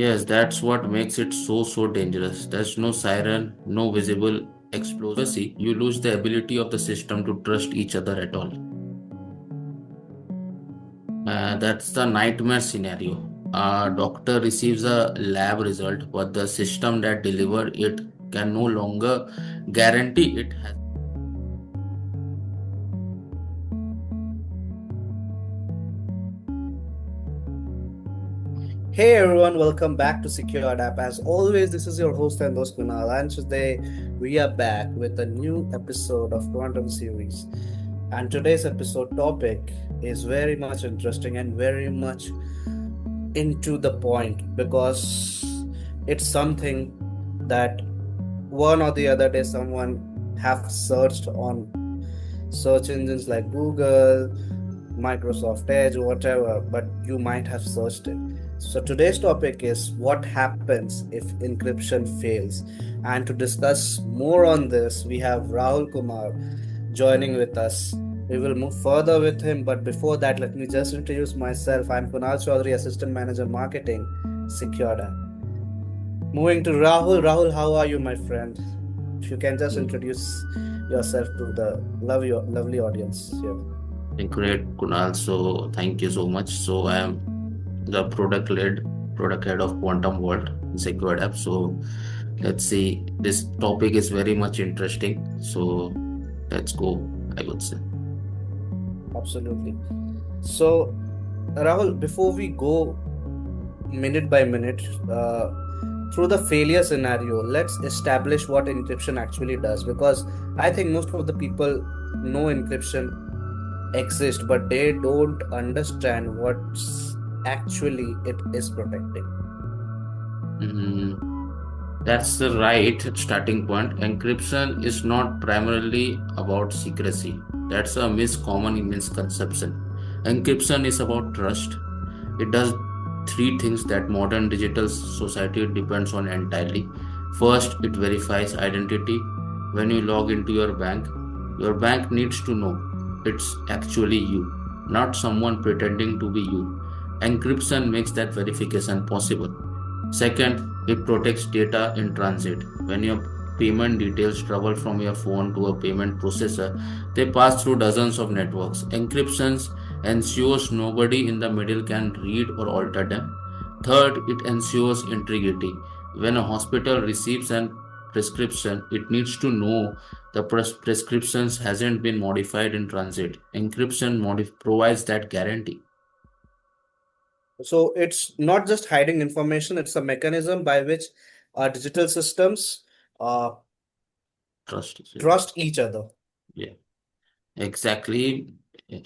Yes, that's what makes it so dangerous. There's no siren, no visible explosion. You lose the ability of the system to trust each other at all. That's the nightmare scenario. A doctor receives a lab result, but the system that delivered it can no longer guarantee it has. Hey everyone, welcome back to SecureDApp. As always, this is your host and host Kunal, and today we are back with a new episode of Quantum Series. And today's episode topic is very much interesting and very much into the point because it's something that one or the other day someone have searched on search engines like Google, Microsoft Edge, whatever, but you might have searched it. So today's topic is what happens if encryption fails. And to discuss more on this, we have Rahul Kumar joining with us. We will move further with him, but before that, let me just introduce myself. I'm Kunal Chowdhury, Assistant Manager Marketing, SecureDApp. Moving to Rahul. Rahul, how are you, my friend? If you can just introduce yourself to the lovely audience here. Great, Kunal. So thank you so much. So I am the product head of Quantum World SecureDApp. So let's see. This topic is very much interesting. So let's go, I would say. Absolutely. So, Rahul, before we go minute by minute through the failure scenario, let's establish what encryption actually does because I think most of the people know encryption exists, but they don't understand what's actually it is protecting. Mhm. That's the right starting point. Encryption is not primarily about secrecy. That's a common misconception. Encryption is about trust. It does three things that modern digital society depends on entirely. First, it verifies identity. When you log into your bank needs to know it's actually you, not someone pretending to be you. Encryption makes that verification possible. Second, it protects data in transit. When your payment details travel from your phone to a payment processor, they pass through dozens of networks. Encryption ensures nobody in the middle can read or alter them. Third, it ensures integrity. When a hospital receives a prescription, it needs to know the prescriptions hasn't been modified in transit. Encryption provides that guarantee. So it's not just hiding information, it's a mechanism by which digital systems uh, Trust. trust each other. Yeah. Exactly.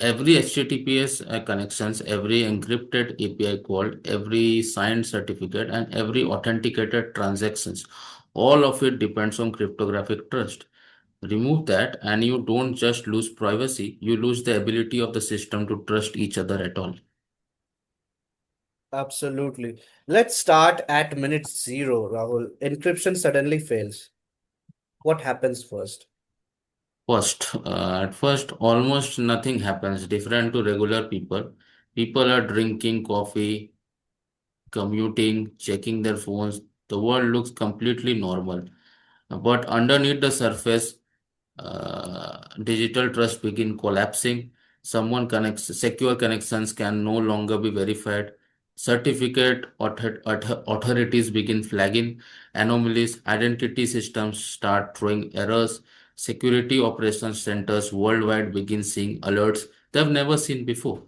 Every HTTPS connections, every encrypted API call, every signed certificate, and every authenticated transactions, all of it depends on cryptographic trust. Remove that, and you don't just lose privacy, you lose the ability of the system to trust each other at all. Absolutely. Let's start at minute zero, Rahul. Encryption suddenly fails. What happens first? At first, almost nothing happens different to regular people. People are drinking coffee, commuting, checking their phones. The world looks completely normal. But underneath the surface, digital trust begin collapsing. Secure connections can no longer be verified. Authorities begin flagging anomalies. Identity systems start throwing errors. Security operations centers worldwide begin seeing alerts they've never seen before.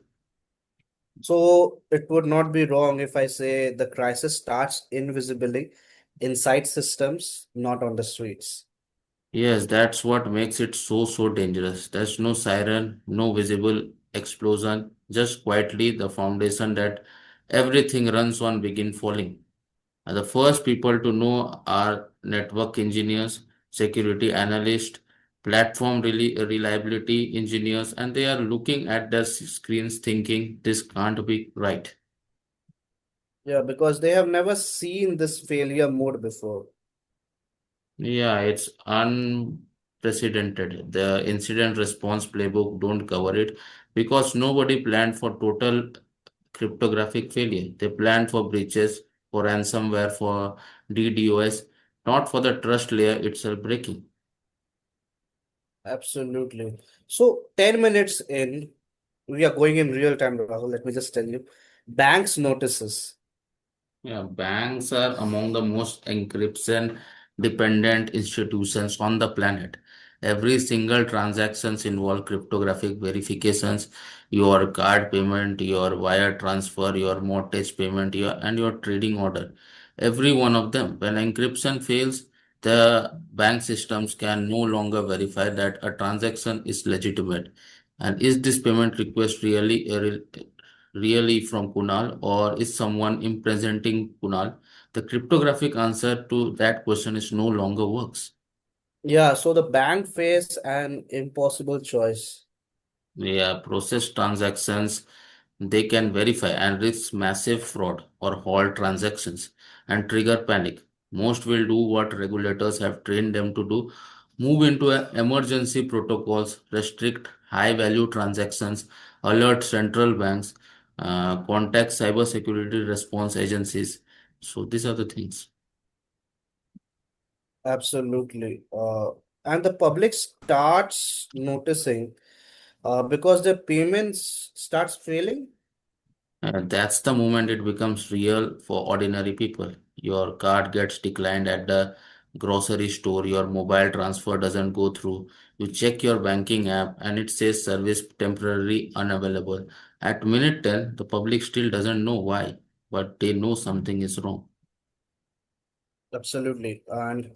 So it would not be wrong if I say the crisis starts invisibly inside systems, not on the streets. Yes, that's what makes it so dangerous. There's no siren, no visible explosion, just quietly the foundation that everything runs on begin falling. And the first people to know are network engineers, security analysts, reliability engineers, and they are looking at their screens thinking this can't be right. Yeah, because they have never seen this failure mode before. Yeah, it's unprecedented. The incident response playbook don't cover it because nobody planned for total cryptographic failure. They planned for breaches. for ransomware, for DDoS, not for the trust layer itself breaking. Absolutely. So 10 minutes in, we are going in real time, Rahul. Let me just tell you. Banks notices. Yeah, banks are among the most encryption dependent institutions on the planet. Every single transactions involve cryptographic verifications, your card payment, your wire transfer, your mortgage payment, and your trading order. Every one of them. When encryption fails, the bank systems can no longer verify that a transaction is legitimate. And is this payment request really from Kunal, or is someone impresenting Kunal? The cryptographic answer to that question is no longer works. Yeah, so the bank face an impossible choice. Yeah, process transactions, they can verify and risk massive fraud or halt transactions and trigger panic. Most will do what regulators have trained them to do, move into emergency protocols, restrict high value transactions, alert central banks, contact cybersecurity response agencies. So these are the things. Absolutely. And the public starts noticing because the payments starts failing. That's the moment it becomes real for ordinary people. Your card gets declined at the grocery store, your mobile transfer doesn't go through. You check your banking app and it says service temporarily unavailable. At minute 10, the public still doesn't know why, but they know something is wrong. Absolutely. And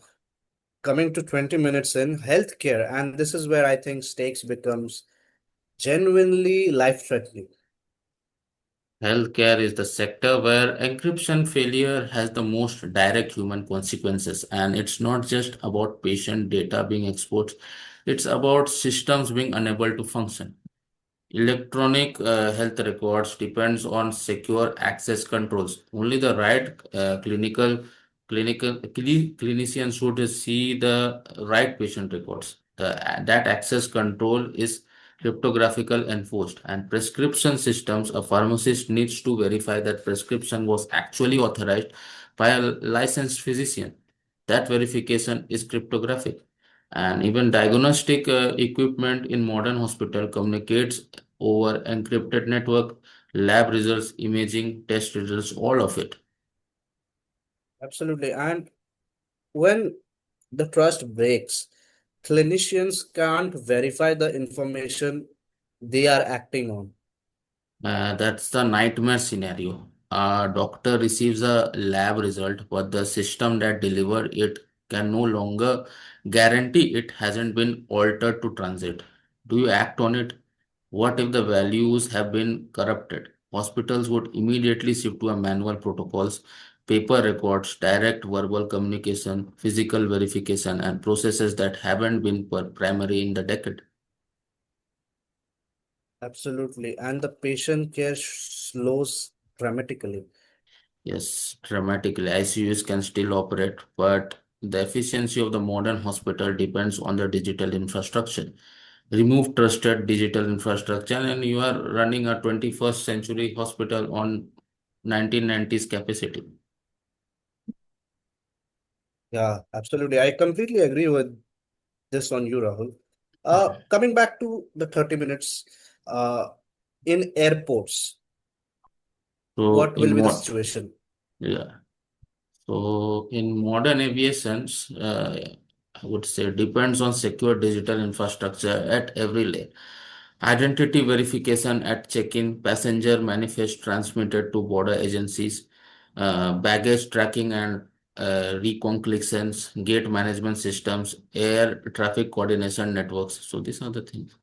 coming to 20 minutes in, healthcare, and this is where I think stakes becomes genuinely life-threatening. Healthcare is the sector where encryption failure has the most direct human consequences, and it's not just about patient data being exposed, it's about systems being unable to function. Electronic health records depends on secure access controls. Only the right clinician should see the right patient records. That access control is cryptographical enforced, and prescription systems, a pharmacist needs to verify that prescription was actually authorized by a licensed physician. That verification is cryptographic. And even diagnostic equipment in modern hospital communicates over encrypted network, lab results, imaging, test results, all of it. Absolutely. And when the trust breaks, clinicians can't verify the information they are acting on. That's the nightmare scenario. A doctor receives a lab result, but the system that delivered it can no longer guarantee it hasn't been altered to transit. Do you act on it? What if the values have been corrupted? Hospitals would immediately shift to a manual protocols, paper records, direct verbal communication, physical verification, and processes that haven't been primary in the decade. Absolutely. And the patient care slows dramatically. Yes, dramatically. ICUs can still operate, but the efficiency of the modern hospital depends on the digital infrastructure. Remove trusted digital infrastructure, and you are running a 21st century hospital on 1990s capacity. Yeah, absolutely. I completely agree with this on you, Rahul. Okay. Coming back to the 30 minutes, uh, in airports, So what in will be the what? situation? Yeah. So in modern aviations, I would say depends on secure digital infrastructure at every layer. Identity verification at check-in, passenger manifest transmitted to border agencies, baggage tracking and reconnaissance, gate management systems, air traffic coordination networks. So these are the things.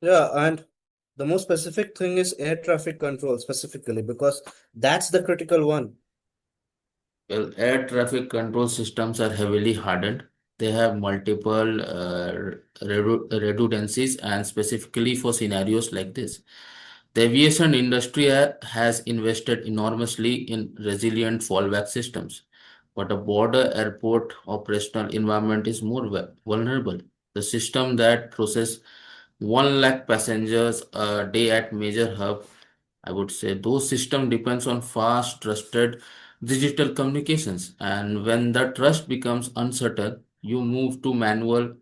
Yeah, and the most specific thing is air traffic control specifically because that's the critical one. Well, air traffic control systems are heavily hardened. They have multiple redundancies, and specifically for scenarios like this. The aviation industry has invested enormously in resilient fallback systems, but a border airport operational environment is more vulnerable. The system that process 1 lakh passengers a day at major hub I would say those system depends on fast, trusted digital communications. And when the trust becomes uncertain, you move to manual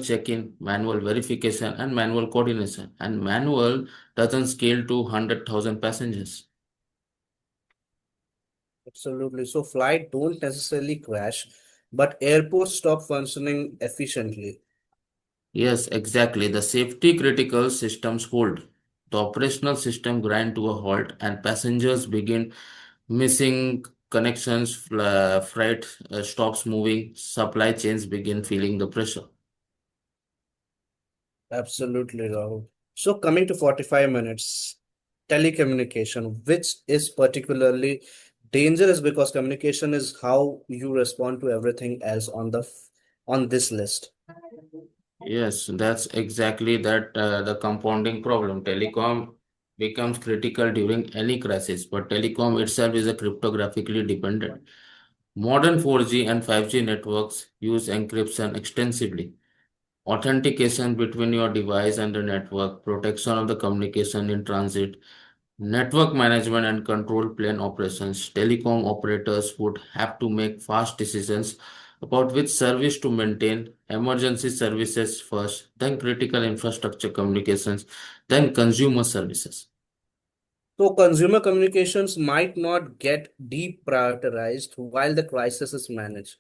check-in, manual verification, and manual coordination. And manual doesn't scale to 100,000 passengers. Absolutely. So flight don't necessarily crash, but airports stop functioning efficiently. Yes, exactly. The safety critical systems hold. The operational system grind to a halt, and passengers begin missing connections, freight stops moving, supply chains begin feeling the pressure. Absolutely, Rahul. So coming to 45 minutes, telecommunication, which is particularly dangerous because communication is how you respond to everything else on this list. Yes, that's exactly the compounding problem. Telecom becomes critical during any crisis, but telecom itself is a cryptographically dependent. Modern 4G and 5G networks use encryption extensively. Authentication between your device and the network, protection of the communication in transit, network management and control plane operations. Telecom operators would have to make fast decisions about which service to maintain, emergency services first, then critical infrastructure communications, then consumer services. So consumer communications might not get deprioritized while the crisis is managed.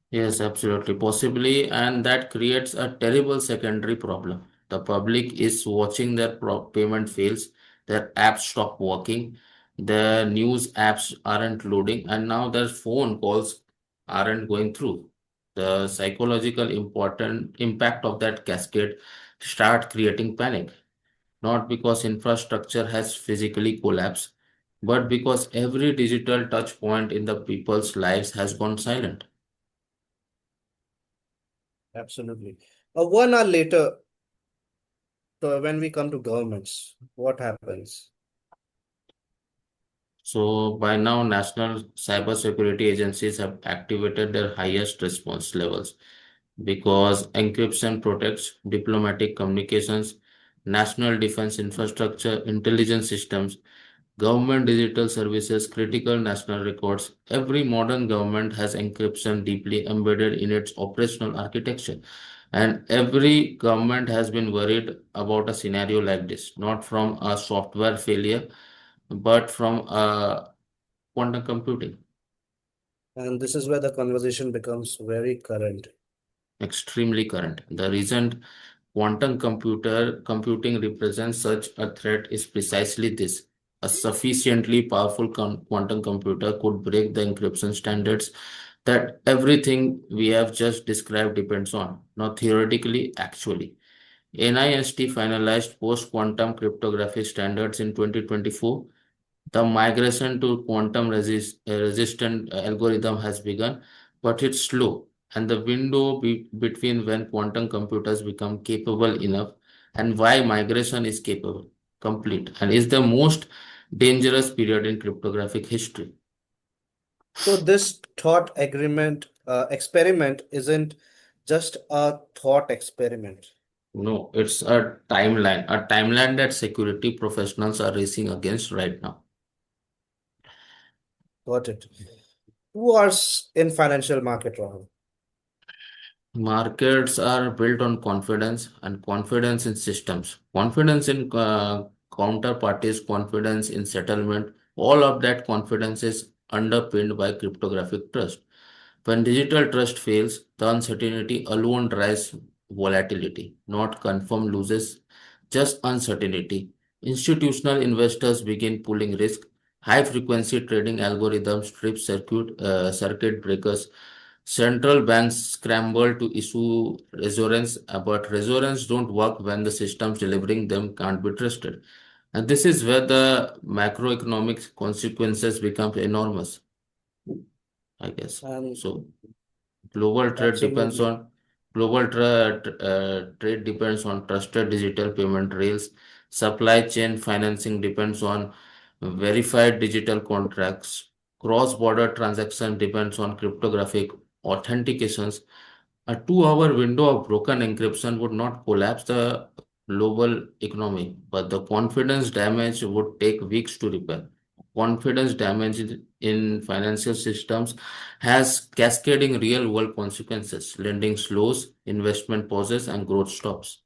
Yes, absolutely, possibly, and that creates a terrible secondary problem. The public is watching their payment fails, their apps stop working, the news apps aren't loading, and now their phone calls aren't going through. The psychological important impact of that cascade start creating panic, not because infrastructure has physically collapsed, but because every digital touch point in the people's lives has gone silent. Absolutely. 1 hour later, when we come to governments, what happens? So by now, national cybersecurity agencies have activated their highest response levels because encryption protects diplomatic communications, national defense infrastructure, intelligence systems, government digital services, critical national records. Every modern government has encryption deeply embedded in its operational architecture. And every government has been worried about a scenario like this, not from a software failure, but from a quantum computing. And this is where the conversation becomes very current. Extremely current. The reason quantum computing represents such a threat is precisely this. A sufficiently powerful quantum computer could break the encryption standards that everything we have just described depends on, not theoretically, actually. NIST finalized post-quantum cryptography standards in 2024. The migration to quantum resistant algorithm has begun, but it's slow. And the window between when quantum computers become capable enough and why migration is complete, and is the most dangerous period in cryptographic history. So this thought agreement experiment isn't just a thought experiment. No, it's a timeline that security professionals are racing against right now. Got it. 2 hours in financial market, Rahul. Markets are built on confidence and confidence in systems, confidence in counterparties, confidence in settlement. All of that confidence is underpinned by cryptographic trust. When digital trust fails, the uncertainty alone drives volatility, not confirmed losses, just uncertainty. Institutional investors begin pulling risk. High frequency trading algorithms trip circuit breakers. Central banks scramble to issue resurgence, but resurgence don't work when the systems delivering them can't be trusted. And this is where the macroeconomic consequences become enormous, I guess. And So global trade depends absolutely. on trade depends on trusted digital payment rails. Supply chain financing depends on verified digital contracts. Cross-border transaction depends on cryptographic authentications. A 2 hour window of broken encryption would not collapse the global economy, but the confidence damage would take weeks to repair. Confidence damage in financial systems has cascading real world consequences. Lending slows, investment pauses, and growth stops.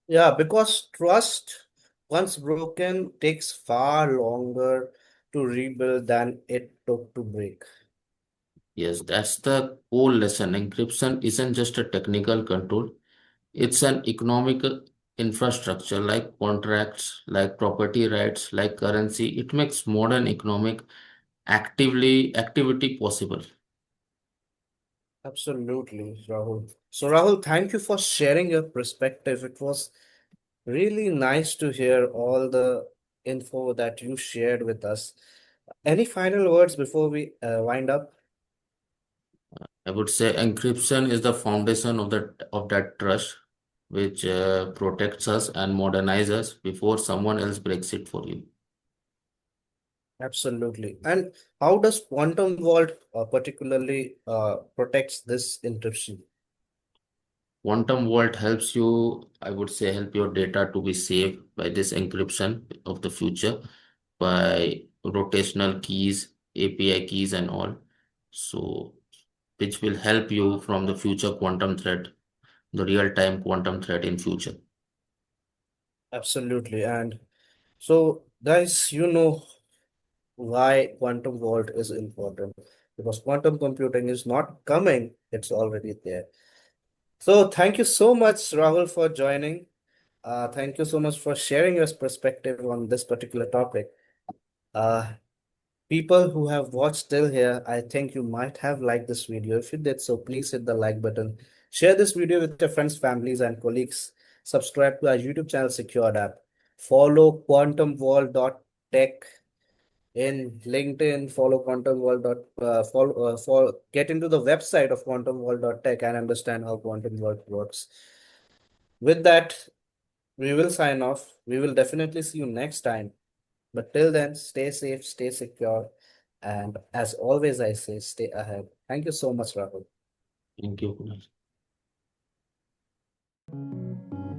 Yeah, because trust, once broken, takes far longer to rebuild than it took to break. Yes, that's the core lesson. Encryption isn't just a technical control, it's an economic infrastructure like contracts, like property rights, like currency. It makes modern economic activity possible. Absolutely, Rahul. So, Rahul, thank you for sharing your perspective. It was really nice to hear all the info that you shared with us. Any final words before we wind up? I would say encryption is the foundation of that trust, which protects us and modernizes us before someone else breaks it for you. Absolutely. And how does quantum vault particularly protects this encryption? Quantum vault helps you, I would say, help your data to be safe by this encryption of the future by rotational keys, API keys, and all. So, which will help you from the future quantum threat, the real-time quantum threat in future. Absolutely. And so, guys, you know why quantum vault is important because quantum computing is not coming, it's already there. So, thank you so much, Rahul, for joining. Thank you so much for sharing your perspective on this particular topic. Uh, People who have watched till here, I think you might have liked this video. If you did so, please hit the like button. Share this video with your friends, families, and colleagues. Subscribe to our YouTube channel, SecureDApp. Follow quantumwall.tech in LinkedIn. Follow quantumwall. Get into the website of quantumwall.tech and understand how quantum world works. With that, we will sign off. We will definitely see you next time. But till then, stay safe, stay secure, and as always, I say, stay ahead. Thank you so much, Rahul. Thank you, Kunal.